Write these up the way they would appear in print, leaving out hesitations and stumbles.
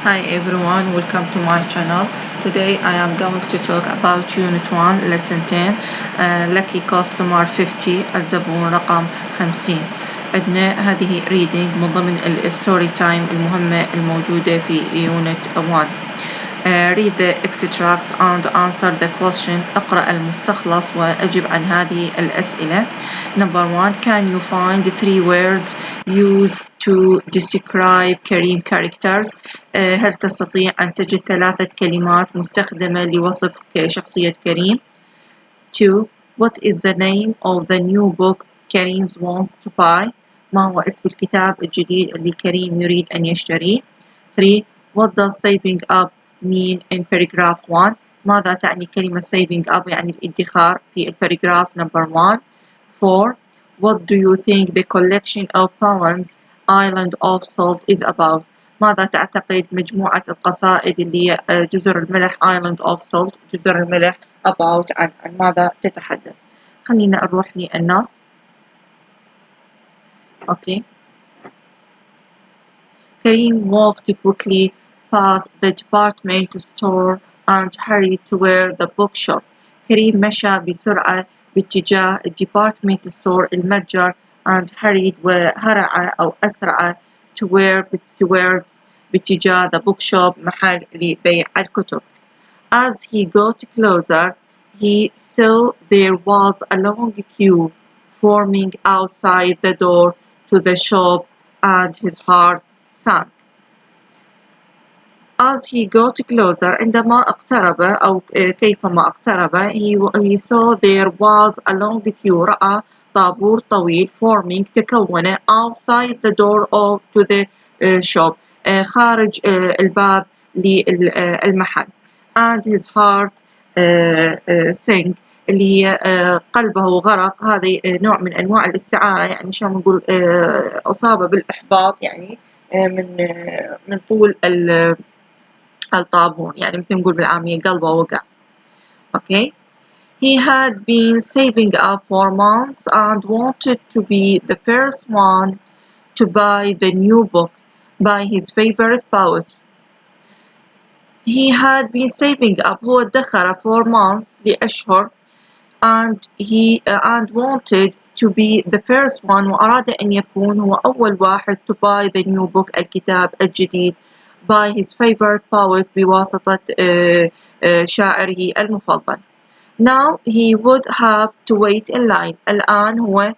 Hi everyone, welcome to my channel. Today I am going to talk about Unit 1 Lesson 10 Lucky Customer 50 الزبون رقم 50. عندنا هذه reading من ضمن الستوري تايم المهمة الموجودة في Unit 1. Read the extracts and answer the question. اقرأ المستخلص وأجب عن هذه الأسئلة. Number 1. Can you find 3 words used to describe Kareem characters? هل تستطيع أن تجد 3 كلمات مستخدمة لوصف شخصية كريم؟ 2. What is the name of the new book Kareem wants to buy? ما هو اسم الكتاب الجديد اللي كريم يريد أن يشتريه؟ 3. What does saving up mean in paragraph 1? ماذا تعني كلمة saving up يعني الادخار في الباراجراف number 1. 4. What do you think the collection of poems Island of Salt is about? ماذا تعتقد مجموعة القصائد اللي هي جزر الملح Island of Salt جزر الملح about عن ماذا تتحدث؟ خلينا نروح للنص. Okay. Kareem walked quickly past the department store and hurried toward the bookshop. كريم مشى بسرعة باتجاه department store المتجر and hurried وهرع أو أسرع towards باتجاه the bookshop محل لبيع الكتب. As he got closer, he saw there was a long queue forming outside the door to the shop and his heart sank. As he got closer عندما اقترب أو كيفما اقترب he saw there was a long queue رأى طابور طويل forming تكون outside the door to the shop خارج الباب للمحل and his heart sank اللي قلبه غرق. هذه نوع من أنواع الاستعارة يعني شو نقول أصاب بالإحباط يعني من طول الطابون يعني مثل نقول بالعامية قلبه وقع. Okay. He had been saving up for months and wanted to be the first one to buy the new book by his favorite poet. He had been saving up هو ادخر for months لأشهر and wanted to be the first one وأراد أن يكون هو أول واحد to buy the new book الكتاب الجديد by his favorite poet بواسطة شاعره المفضل. Now he would have to wait in line. الآن هو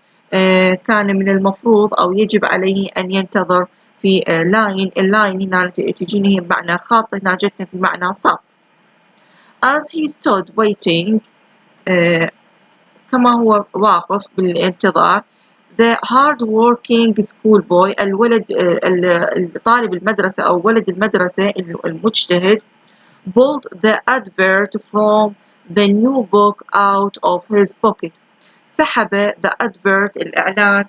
كان من المفروض أو يجب عليه أن ينتظر في line. اللاين هنا تجيني بمعنى خط هنا جتنا في معنى صف. As he stood waiting كما هو واقف بالانتظار the hard-working schoolboy الولد طالب المدرسة أو ولد المدرسة المجتهد pulled the advert from the new book out of his pocket. سحب the advert الإعلان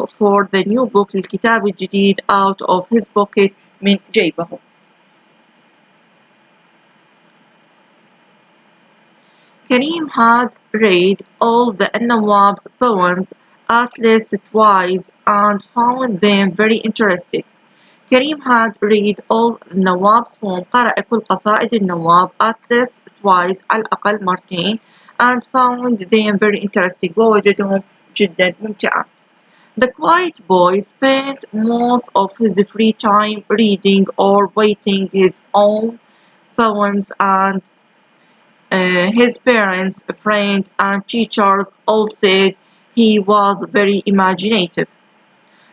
for the new book للكتاب الجديد out of his pocket من جيبه. Kareem had read all the Nawab's poems at least twice and found them very interesting. Kareem had read all Nawab's poems قرأ كل قصائد النواب at least twice على الأقل مرتين and found them very interesting ووجدهم جدا ممتعة. The quiet boy spent most of his free time reading or writing his own poems and his parents, friends and teachers all said he was very imaginative.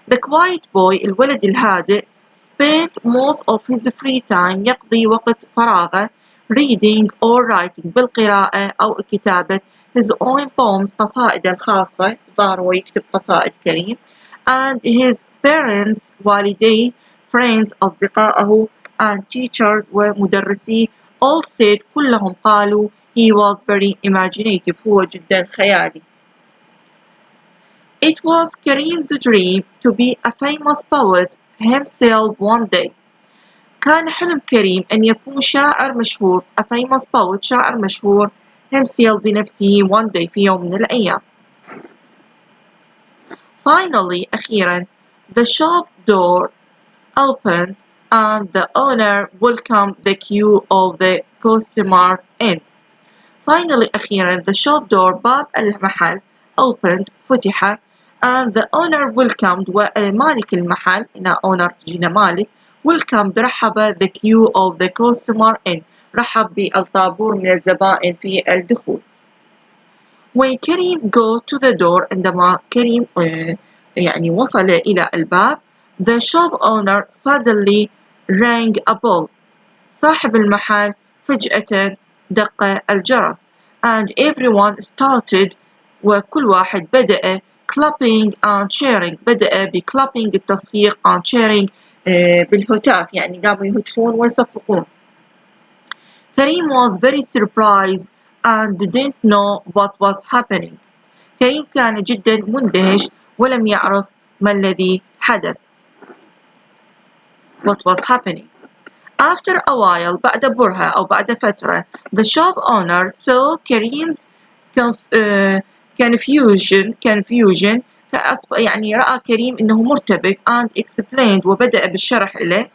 The quiet boy الولد الهادئ spent most of his free time يقضي وقت فراغه reading or writing بالقراءة أو كتابة his own poems قصائده الخاصة ظهر ويكتب قصائد كريم and his parents والديه friends أصدقائه and teachers ومدرسيه all said كلهم قالوا he was very imaginative هو جدا خيالي. It was Kareem's dream to be a famous poet himself one day. كان حلم كريم أن يكون شاعر مشهور a famous poet شاعر مشهور himself بنفسه one day في يوم من الأيام. Finally أخيرا the shop door opened and the owner welcomed the queue of the customer in. Finally أخيرا the shop door باب المحل opened فتح and the owner welcomed ومالك المحل هنا owner تجينا مالك welcomed رحب the queue of the customer in رحب بالطابور من الزبائن في الدخول. When كريم go to the door عندما كريم يعني وصل إلى الباب the shop owner suddenly rang a bell صاحب المحل فجأة دق الجرس and everyone started وكل واحد بدأ clapping and cheering بدأ بclapping التصفيق and cheering بالهتاف يعني قاموا يهتفون ويصفقون. كريم was very surprised and didn't know what was happening. كريم كان جدا مندهش ولم يعرف ما الذي حدث. What was happening. After a while بعد برهة أو بعد فترة the shop owner saw كريم's confusion يعني رأى كريم إنه مرتبك and explained وبدأ بالشرح له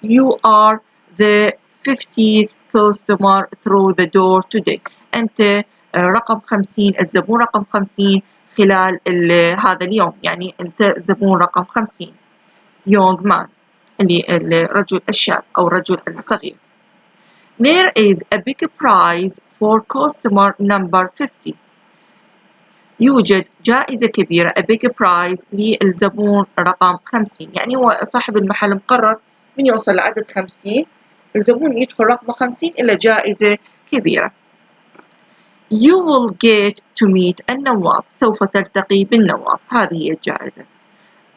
You are the 50th customer through the door today. أنت رقم 50 الزبون رقم 50 خلال هذا اليوم يعني أنت زبون رقم 50 young man اللي الرجل الشاب أو الرجل الصغير. There is a big prize for customer number 50. يوجد جائزة كبيرة a big prize للزبون رقم 50 يعني هو صاحب المحل مقرر من يوصل لعدد 50 الزبون يدخل رقم 50 إلى جائزة كبيرة. You will get to meet النواب سوف تلتقي بالنواب هذه هي الجائزة.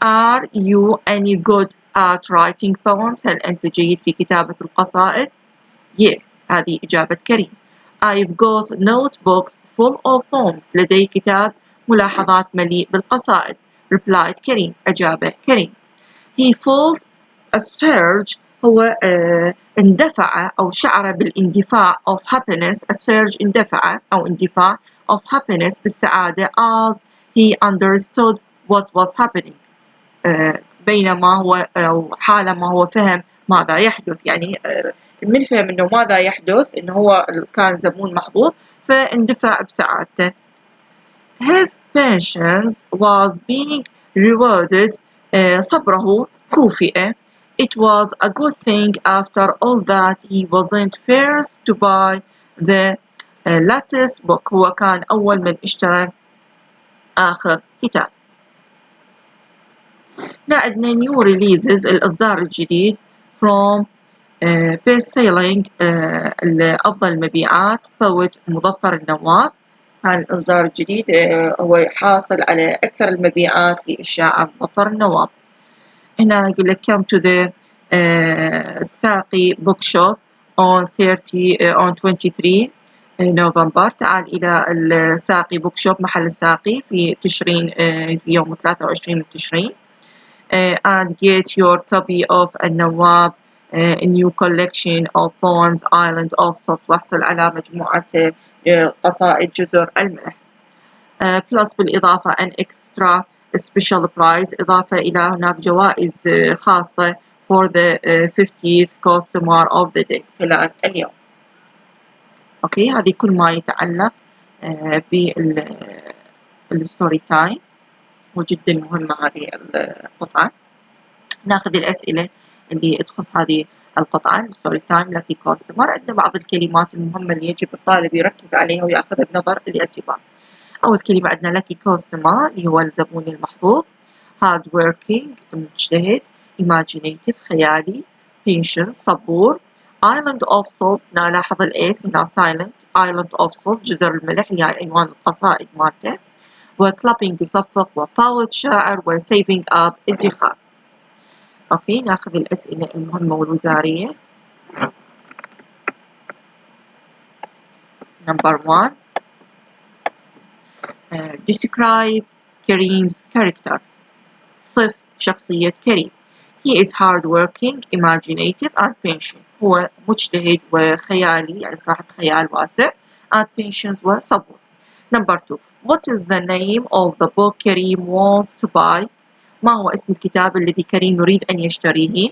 Are you any good at writing poems؟ هل أنت جيد في كتابة القصائد؟ Yes هذه إجابة كريم. I've got notebooks full of poems لدي كتاب ملاحظات مليء بالقصائد. replied كريم أجاب كريم. He felt a surge هو اندفع أو شعر بالاندفاع of happiness. a surge اندفع أو اندفاع of happiness بالسعادة as he understood what was happening بينما هو أو حالما هو فهم ماذا يحدث يعني من فهم إنه ماذا يحدث إنه هو كان زبون محظوظ فاندفع بسعادته. His patience was being rewarded صبره كوفئ. It was a good thing after all that he wasn't first to buy the latest book. هو كان أول من اشترى آخر كتاب. عندنا new releases الإصدار الجديد from best selling أفضل المبيعات poet مظفر النواب. كان الإصدار الجديد هو حاصل على أكثر المبيعات للشاعر مظفر النواب. هنا يقول لك come to the ساقي bookshop on 23 نوفمبر. تعال إلى الساقي bookshop محل الساقي في تشرين في يوم 23 من تشرين. And get your copy of النواب a new collection of poems Island of Salt واحصل على مجموعة قصائد جزر الملح. plus بالإضافة an extra special prize إضافة إلى هناك جوائز خاصة for the 50th customer of the day خلال اليوم. أوكي هذه كل ما يتعلق بالستوري تايم وجدا مهمة هذه القطعة. ناخذ الأسئلة اللي تخص هذه القطعة الستوري تايم لكي كاستمر. عندنا بعض الكلمات المهمة اللي يجب الطالب يركز عليها ويأخذها بنظر الاعتبار. أول كلمة عندنا لكي كاستمر اللي هو الزبون المحظوظ. hard working مجتهد. imaginative خيالي. patient صبور. island of salt نلاحظ الإس هنا silent. island of salt جزر الملح اللي هي عنوان القصائد مالته. وclapping يصفق وpoet شاعر وsaving up ادخار. أوكي ناخذ الأسئلة المهمة والوزارية. Number 1 describe Kareem's character. صف شخصية كريم. He is hardworking, imaginative and patient. هو مجتهد وخيالي يعني صاحب خيال واسع and patience وصبور. Number 2 what is the name of the book Kareem wants to buy؟ ما هو اسم الكتاب الذي كريم يريد أن يشتريه؟